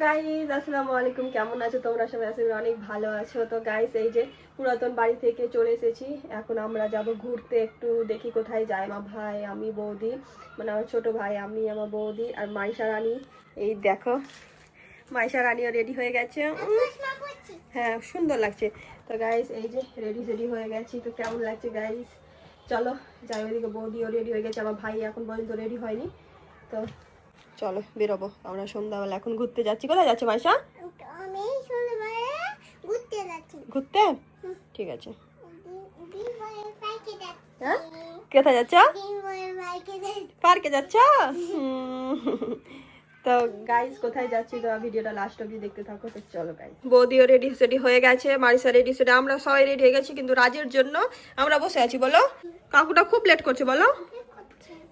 Guys আসসালামু আলাইকুম, কেমন আছো তোমরা সবাই? আশা করি অনেক ভালো আছো। তো গাইস এই যে পুরাতন বাড়ি থেকে চলে এসেছি, এখন আমরা যাব ঘুরতে। একটু দেখি কোথায় যায়। আমার ভাই, আমি, বৌদি, মানে আমার ছোট ভাই, আমি, আমার বৌদি আর মাইশা রানী। এই দেখো মাইশা রানীও রেডি হয়ে গেছে। হ্যাঁ সুন্দর লাগছে। তো গাইস এই যে রেডি হয়ে গেছি। তো কেমন লাগছে গাইস? চলো যাই। ওইদিকে বৌদিও রেডি হয়ে গেছে, আমার ভাই এখন পর্যন্ত রেডি হয়নি। তো চলো বেরোবো আমরা সন্ধ্যাবেলা। এখন ঘুরতে যাচ্ছি। কোথায় যাচ্ছে মাইশা? ঘুরতে? ঠিক আছে। হ্যাঁ কোথায় যাচ্ছ? পার্কে যাচ্ছ? তো গাইস কোথায় যাচ্ছি তো ভিডিওটা লাস্ট অবধি দেখতে থাকো। তো চলো গাইস, বৌদিও রেডি হয়ে গেছে, মারিসা রেডি, আমরা সবাই রেডি হয়ে গেছি, কিন্তু রাজের জন্য আমরা বসে আছি। বলো, কাকুটা খুব লেট করছে। বলো।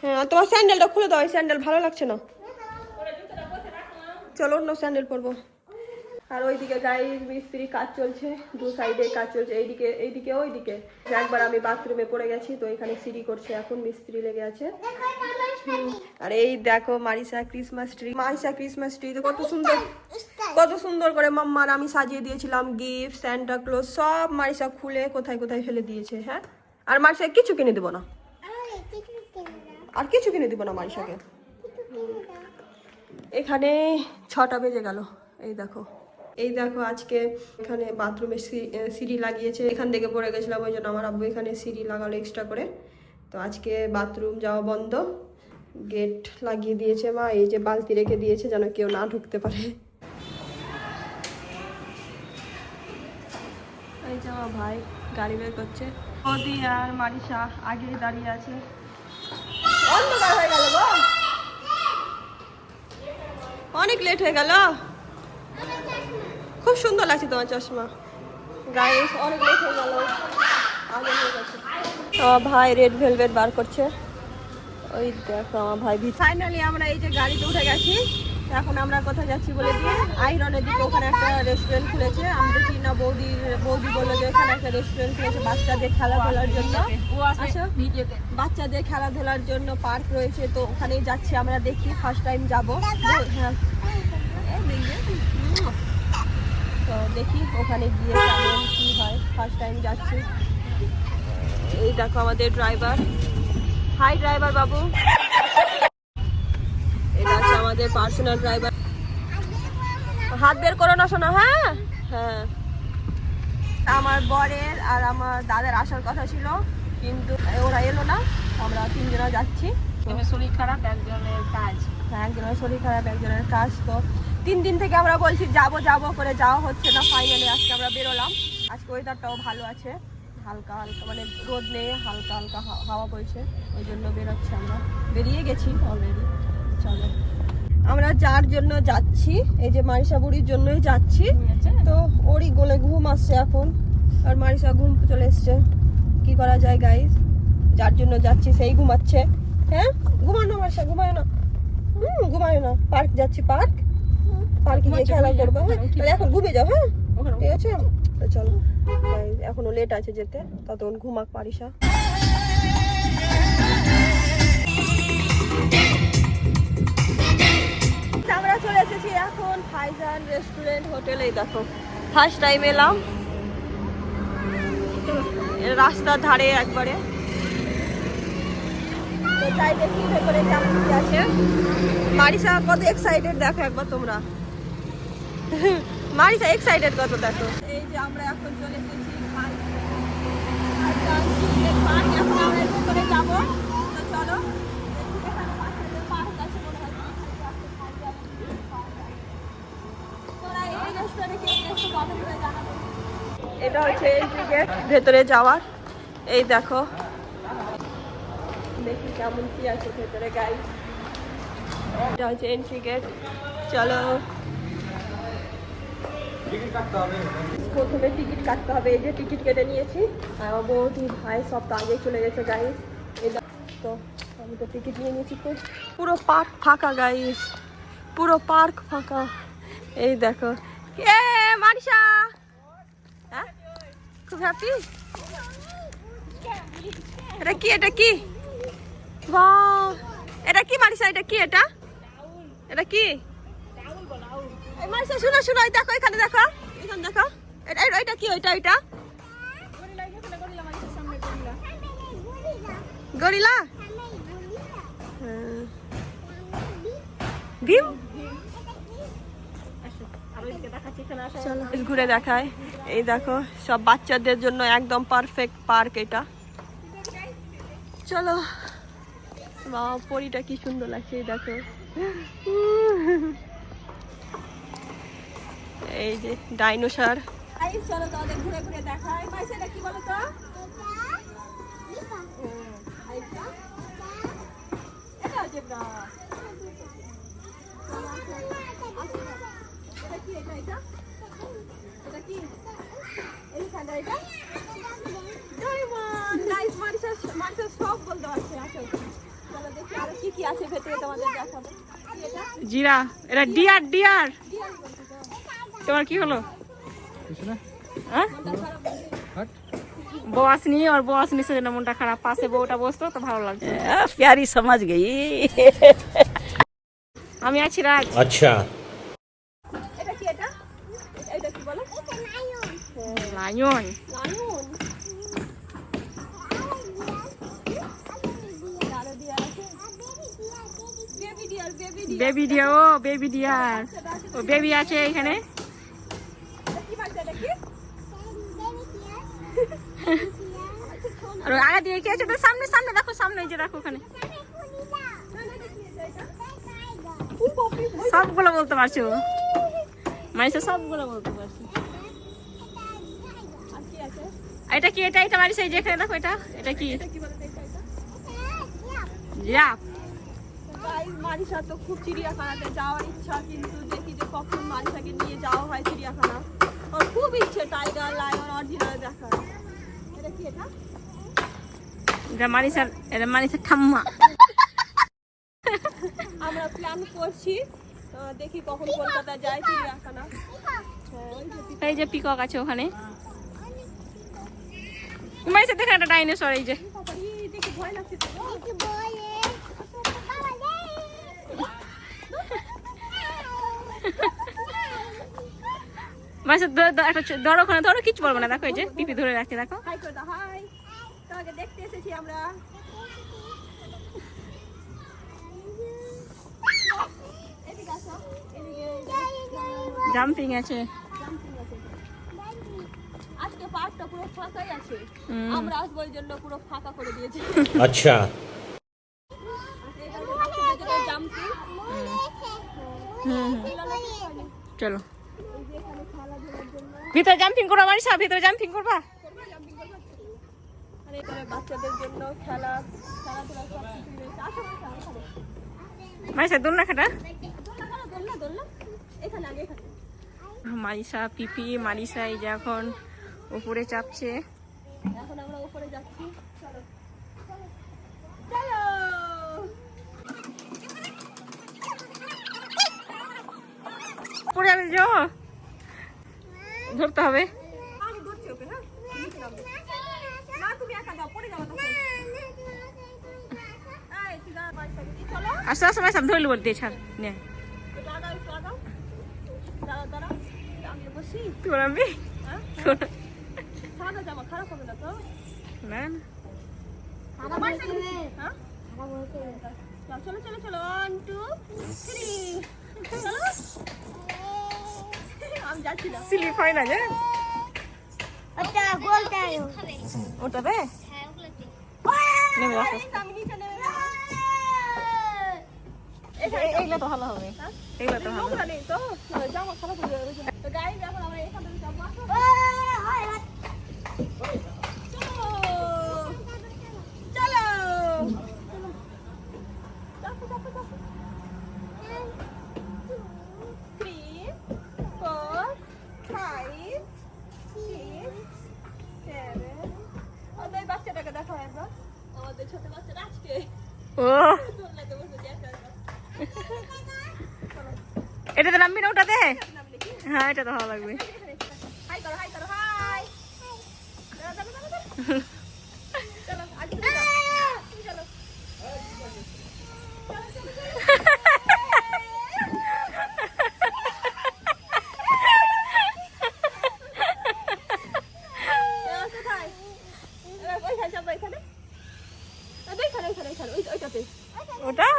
হ্যাঁ তোমার স্যান্ডেলটা খুলে দাও, স্যান্ডেল ভালো লাগছে না। চলো অন্য স্যান্ডেল পরবো। আর ওইদিকে গাইস মিস্ত্রি কাজ চলছে, দু সাইডে কাজ চলছে, এইদিকে ওইদিকে। একবার আমি বাথরুমে পড়ে গেছি, তো এখানে সিঁড়ি করছে, এখন মিস্ত্রি লেগে আছে। আর এই দেখো মারিসা ক্রিসমাস ট্রি তো কত সুন্দর করে মাম্মার আমি সাজিয়ে দিয়েছিলাম। গিফট, স্যান্টা ক্লজ সব মারিসা খুলে কোথায় ফেলে দিয়েছে। হ্যাঁ আর মারিসা কিছু কিনে দেবো না, আর কিছু কিনে দেবো না মারিসাকে। এখানে 6টা বেজে গেল। এই দেখো আজকে এখানে বাথরুমে সিঁড়ি লাগিয়েছে, এখান থেকে পড়ে গেছিলাম, ওই জন্য আমার আব্বু এখানে সিঁড়ি লাগালো এক্সট্রা করে। তো আজকে বাথরুম যাওয়া বন্ধ, গেট লাগিয়ে দিয়েছে মা। এই যে বালতি রেখে দিয়েছে যেন কেউ না ঢুকতে পারে। এই যে আমার ভাই গাড়ি বের করছে, বৌদি আর মারিসা আগে দাঁড়িয়ে আছে। অন্ধকার হয়ে গেল গো, অনেক লেট হয়ে গেল। খুব সুন্দর লাগছে তোমার চশমা। গাইস অনেক লেট হয়ে গেল, আগে হয়ে গেছে। আমার ভাই রেড ভেলভেট বার করছে। ওই দেখো আমার ভাই। ফাইনালি আমরা এই যে গাড়িতে উঠে গেছি। এখন আমরা কোথায় যাচ্ছি বলে দিয়ে, আইরনের দিকে। ওখানে একটা রেস্টুরেন্ট খুলেছে, আমি তো চিনি না। বৌদি বললো যে এখানে একটা রেস্টুরেন্ট খুলেছে বাচ্চাদের খেলাধুলার জন্য। বাচ্চাদের খেলাধুলার জন্য পার্ক রয়েছে, তো ওখানেই যাচ্ছি আমরা। দেখি ফার্স্ট টাইম যাবো। হ্যাঁ তো দেখি ওখানে গিয়ে কেমন কি হয়, ফার্স্ট টাইম যাচ্ছি। এই দেখো আমাদের ড্রাইভার। হাই ড্রাইভার বাবু। এটা হচ্ছে আমাদের পার্সোনাল ড্রাইভার। হাত বের করো না শোনো। হ্যাঁ হ্যাঁ আমার বরের আর আমার দাদার আসার কথা ছিল, কিন্তু ওরা এলো না। আমরা 3 জনা যাচ্ছি। শরীর খারাপ, একজনের কাজ। হ্যাঁ একজনের শরীর খারাপ, একজনের কাজ। তো 3 দিন থেকে আমরা বলছি যাবো করে যাওয়া হচ্ছে না। ফাইনালি আজকে আমরা বেরোলাম। আজকে ওয়েদারটাও ভালো আছে, হালকা মানে রোদ নেই, হালকা হাওয়া বইছে, ওই জন্য বেরোচ্ছি। আমরা বেরিয়ে গেছি অলরেডি। চলো আমরা যার জন্য যাচ্ছি, এই যে মারিসা বুড়ির জন্যই যাচ্ছি। তো ওরই গোলে ঘুম আসছে এখন, আর মারিসা ঘুম চলে এসছে। কি করা যায় গাইস, যার জন্য যাচ্ছি সেই ঘুমাচ্ছে। হ্যাঁ ঘুমানো মারিসা, ঘুমায় না। ঘুমায় না। পার্ক যাচ্ছি, পার্কে গিয়ে খেলা করবো। হ্যাঁ এখন ঘুমে যাও। হ্যাঁ ঠিক আছে। তো চলো এখনো লেট আছে যেতে, ততক্ষণ ঘুমাক মারিসা। আমরা চলে এসেছি এখন ফাইজান রেস্টুরেন্ট হোটেলে। দেখো ফার্স্ট টাইম এলাম, রাস্তার ধারে একবারে। তো যাই দেখি ভেতরে কেমন কি আছে। মারিসা কত এক্সাইটেড দেখো একবার তোমরা। মারিসা এক্সাইটেড কত দেখো। এই যে আমরা এখন চলে এসেছি এখন আমরা ভেতরে যাবো। তো চলো এটা হচ্ছে এন্ট্রি গেট ভেতরে যাওয়ার। এই দেখো, দেখি কেমন কি আছে ভেতরে গাইস। এটা হচ্ছে এন্ট্রি গেট। চলো প্রথমে টিকিট কাটতে হবে। এই যে টিকিট কেটে নিয়েছি, আর আমার বৌদি ভাই সব তো আগেই চলে গেছে গাইস। তো আমি তো টিকিট নিয়ে নিয়েছি। পুরো পার্ক ফাঁকা গাইস, পুরো পার্ক ফাঁকা। এই দেখো এ মারিসা, হ্যাঁ খুব হ্যাপি। এটা কি বাহ, এটা কি মারিসা? এটা কি? এটা কি? এই মাইসা শুনো শুনো, এই দেখো এখানে দেখো, এখানে দেখো, এটা কি? ওইটা গরিলা। ভীম, চলো ঘুরে দেখায়। এই দেখো সব বাচ্চাদের জন্য একদম পারফেক্ট পার্ক এটা। চলো, বাবা পরিটা কি সুন্দর লাগছে, এই দেখো। এই যে ডাইনোসর। চলো তোমাদের ঘুরে ঘুরে দেখায়। এটা কি বলো তো? এটা জেব্রা। এটা কি? এটা কি? এইখানে এটা ডায়মন্ড। গাইস মারিসা সব বলতে পারছে। আসো চলো দেখি আর কি কি আছে ভেতরে, তোমাদের দেখাবো। জিরা, এটা ডিয়ার। তোমার কি হলো? বউ আসনি, আর বউ আসনি সেজন্য মনটা খারাপ। পাশে বউটা বসতো তো ভালো লাগছে। प्यारी समझ गई। আমি আছি রাজ। अच्छा, এটা কি? এটা কি বলো? লায়ন। লায়ন। আরো ডিয়ার আছে। Baby deer. Baby deer. ও বেবি আছে এখানে। কি বাচ্চা? এটা কি? আর আগা দিয়ে কি আছে? তো সামনে দেখো, সামনে এই যে দেখো ওখানে। সবগুলো বলতে পারছো মারিসা, সবগুলো বলতে পারছি। এটা কি? এটা মারিসা, এই যে এখানে দেখো, এটা কি? জিরাফ। মারিসা তো খুব চিড়িয়াখানাতে যাওয়ার ইচ্ছা, কিন্তু দেখি যে কখন মারিসাকে নিয়ে যাওয়া হয় চিড়িয়াখানা। ওর খুব ইচ্ছে টাইগার, লায়ন, অরিজিনাল দেখার। এটা কি? এটা মারিসার ঠাম্মা। আমরা প্ল্যান করছি, দেখি কখন কলকাতা যায় চিড়িয়াখানা। এই যে পিকক আছে ওখানে। মারিসা দেখেন একটা ডাইনোসর। এই যে দেখি ভয় লাগছে তো। মারিসা একটা ধরো ওখানে, ধরো কিছু বলবো না। দেখো এই যে পিপি ধরে রাখছে, দেখো। হাই করে দাও। হাই, তোমাকে দেখতে এসেছি আমরা। এদিকে আসো, এদিকে জাম্পিং আছে। আজকে পার্কটা পুরো ফাঁকাই আছে। আমরা আসবো ওই জন্য পুরো ফাঁকা করে দিয়েছি। अच्छा, জাম্পিং। চলো ভিতরে জাম্পিং করবা মারিসা, ভিতরে জাম্পিং করবা। আর এখানে বাচ্চাদের জন্য খেলাধুলা সব কিছু রয়েছে। আসো মারিসা দোলনা খাটা। দোলনা এখানে আগে এখানে। মারিসা পিপি, মারিসা এই যে এখন উপরে চাপছে। এখন আমরা উপরে যাচ্ছি। চলো চলো। পড়ে যাবে, যাও ধরতে হবে। আমি ধরছি ওকে। হ্যাঁ না, তুমি একা যাও, পড়ে যাবে তখন। এই তুই দাঁড়া, মারিসাকে নিয়ে চলো। আস্তে আস্তে মারিসা ধরলি বলতে ছাড় নে। দাঁড়া আমি বসি। তোর আমি সাদা জামা খারাপ হবে না তো? না চলো চলো চলো, 1 2 3 চলো। আমি যাচ্ছি না। স্লিপ হয় না যে ওটাতে নেমে আসো। আমি নিচে নেমে এইগুলো তো ভালো হবে, এইগুলো তো ভালো। নোংরা নেই তো, জামা খারাপ হয়ে যাবে। তো গাইস এখন আমরা এখান থেকে যাবো। চলো চলো চাপো চাপো চাপো। 3 4 5 6 7। আমাদের বাচ্চাটাকে দেখো একবার, আমাদের ছোট বাচ্চাটা আজকে ও দোলনাতে বসে আছে। এটাতে নামবি না ওটাতে? হ্যাঁ এটা তো ভালো লাগবে। হাই করো হাই করো হাই। চলো আজকে চলো। এখানে চাপো, এখানে এখানে এখানে এখানে ওইটাতে। ওটা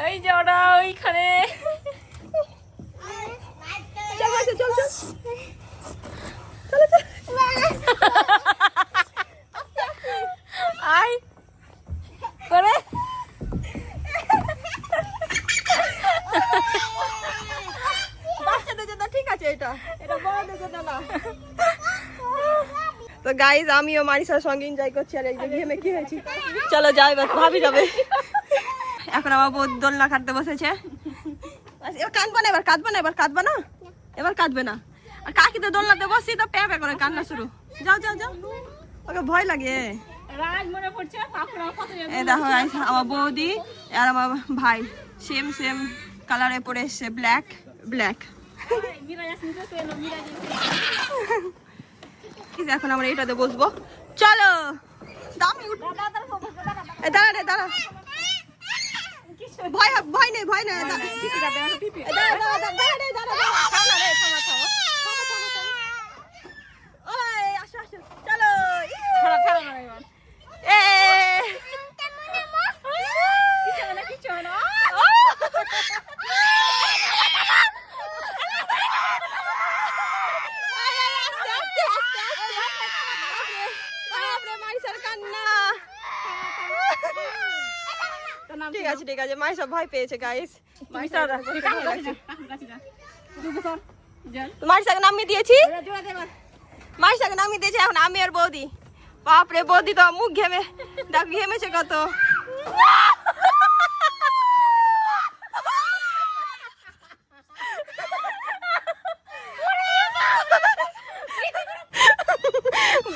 এই যে ওরা ওইখানে চল মাইশা, চল চল চলো চল। আই করে বাচ্চাদের জন্য ঠিক আছে, এটা এটা বড়দের জন্য না। তো গাইজ আমিও মারিসার সঙ্গে এনজয় করছি, আর এই যে ঘেমে কি হয়েছি। চলো যাই, বাস ভাবি যাবে। এখন আমার বউ দোলনা কাটতে বসেছে। এবার কাঁদবা না, এবার কাঁদবা না, এবার কাঁদবা না, এবার কাঁদবে না। আর কাকি তো দোলনাতে বসছি তো প্যা প্যা করে কান্না শুরু। যাও যাও যাও, ওকে ভয় লাগে। রাজ মনে পড়ছে পাপড়া কত এই দেখো guys, আমার বৌদি আর আমার ভাই সেম সেম কালারে পরে এসছে, ব্ল্যাক ব্ল্যাক। মিরাজ আসছে তো এলো মিরাজ এখন আমরা এটাতে বসবো, চলো। দামি উঠ, এই দাঁড়া রে দাঁড়া, ভয় ভয় নেই ভয় নেই, দাঁড়া পিপি যাবে পিপি দাঁড়া দাঁড়া দাঁড়া রে, দাঁড়া দাঁড়া, থামা রে, থামা থামা, ওই আসো আসো, চলো। খারাপ খারাপ না এবার এ কিছু না ঠিক আছে ঠিক আছে, মাই সব ভয় পেয়েছে গাইস। মারিসাকে নামিয়ে দিয়েছি, মারিসাকে নামিয়ে দিয়েছি, এখন আমি আর বৌদি। বাপরে বৌদি তো মুখ ঘেমে, দেখ ঘেমেছে কত।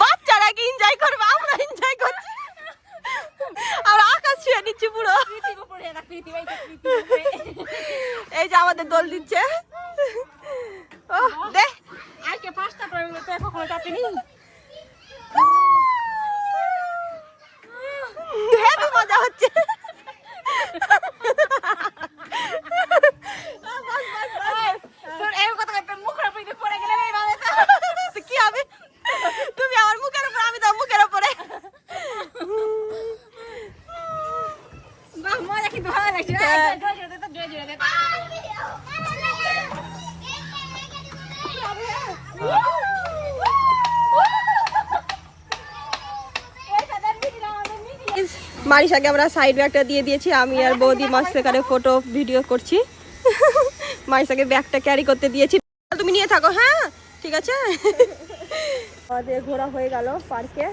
বাচ্চারা কি এনজয় করবে, আমরা এনজয় করছি, আমরা আকাশ ছুঁয়ে নিচ্ছি পুরো। এই যে আমাদের দোল দিচ্ছে, দে আজকে 5টা প্রয়োজন তো কখনো চাপিনি হেভি মজা হচ্ছে। তোর এই কথা কইতে মুখের উপরে পড়ে গেলে এইভাবে তো কি হবে, তুমি আমার মুখের উপর, আমি তো মুখের উপরে। বাহ মজা কিন্তু ভালো লাগছে মারিসাকে আমরা সাইড ব্যাগটা দিয়ে দিয়েছি, আমি আর বৌদি মাস সেখানে ফটো ভিডিও করছি। মারিসাকে ব্যাগটা ক্যারি করতে দিয়েছি, তুমি নিয়ে থাকো। হ্যাঁ ঠিক আছে। আমাদের ঘোরা হয়ে গেল পার্কে,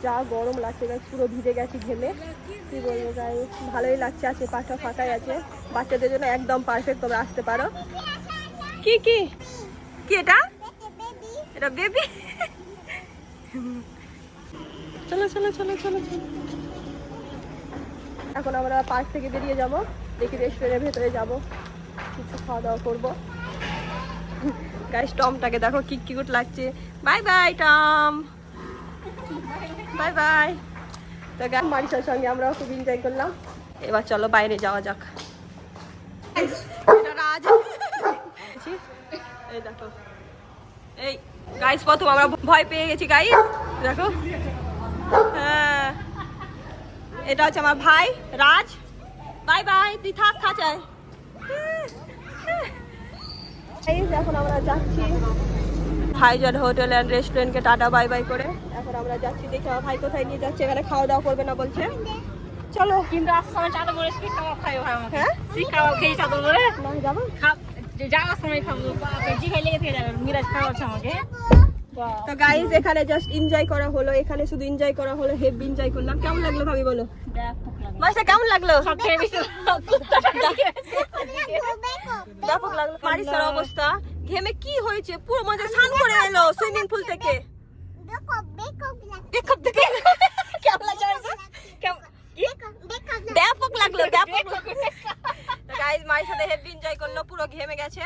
যা গরম লাগছে গাইস, পুরো ভিজে গেছি ঘেমে, কি বলবো গাইস, ভালোই লাগছে। আজকে পার্কটা ফাঁকাই আছে, বাচ্চাদের জন্য একদম পারফেক্ট, তোমরা আসতে পারো। কি কি কি এটা, এটা বেবি। চলো চলো চলো চলো চলো, এখন আমরা পার্ক থেকে বেরিয়ে যাব, দেখি রেস্টুরেন্টের ভেতরে যাব, কিছু খাওয়া দাওয়া করবো। গাইস টমটাকে দেখো কি কিউট লাগছে। Bye bye Tom, bye bye. তো গাইস মারিসার সঙ্গে আমরা খুব এনজয় করলাম, এবার চলো বাইরে যাওয়া যাক। এটা রাজ, এই দেখো, এই গাইস প্রথম আমরা ভয় পেয়ে গেছি গাইস, দেখো। হ্যাঁ এটা হচ্ছে আমার ভাই রাজ, বাই বাই, তুই থাক খাঁচায়। এখন আমরা যাচ্ছি ভাইজান হোটেল অ্যান্ড রেস্টুরেন্টকে টাটা বাই বাই করে। এখন আমরা যাচ্ছি, দেখি আমার ভাই কোথায় নিয়ে যাচ্ছে, এখানে খাওয়া দাওয়া করবে না বলছে। চলো কিন্তু আসার সময় চাদর পরে শিক কাবাব খাইও ভাই আমাকে। হ্যাঁ শিক কাবাব খেয়ে চাদর পরে না যাবো, যাওয়ার সময় খাবো, জি খাই লেগে থেকে যাবে। মিরাজ খাওয়াচ্ছে আমাকে। তো গাইস এখানে জাস্ট এনজয় করা হলো, এখানে শুধু এনজয় করা হলো, হেভি এনজয় করলাম। কেমন লাগলো ভাবি বলো, মাছটা কেমন লাগলো? সব খেয়ে বেশি ব্যাপক লাগলো। মারিসার অবস্থা ঘেমে কি হয়েছে, পুরো মজা স্নান করে এলো সুইমিং পুল থেকে। ব্যাপক লাগলো, ব্যাপক। গাইস মায়ের সাথে হেভি এনজয় করলো, পুরো ঘেমে গেছে।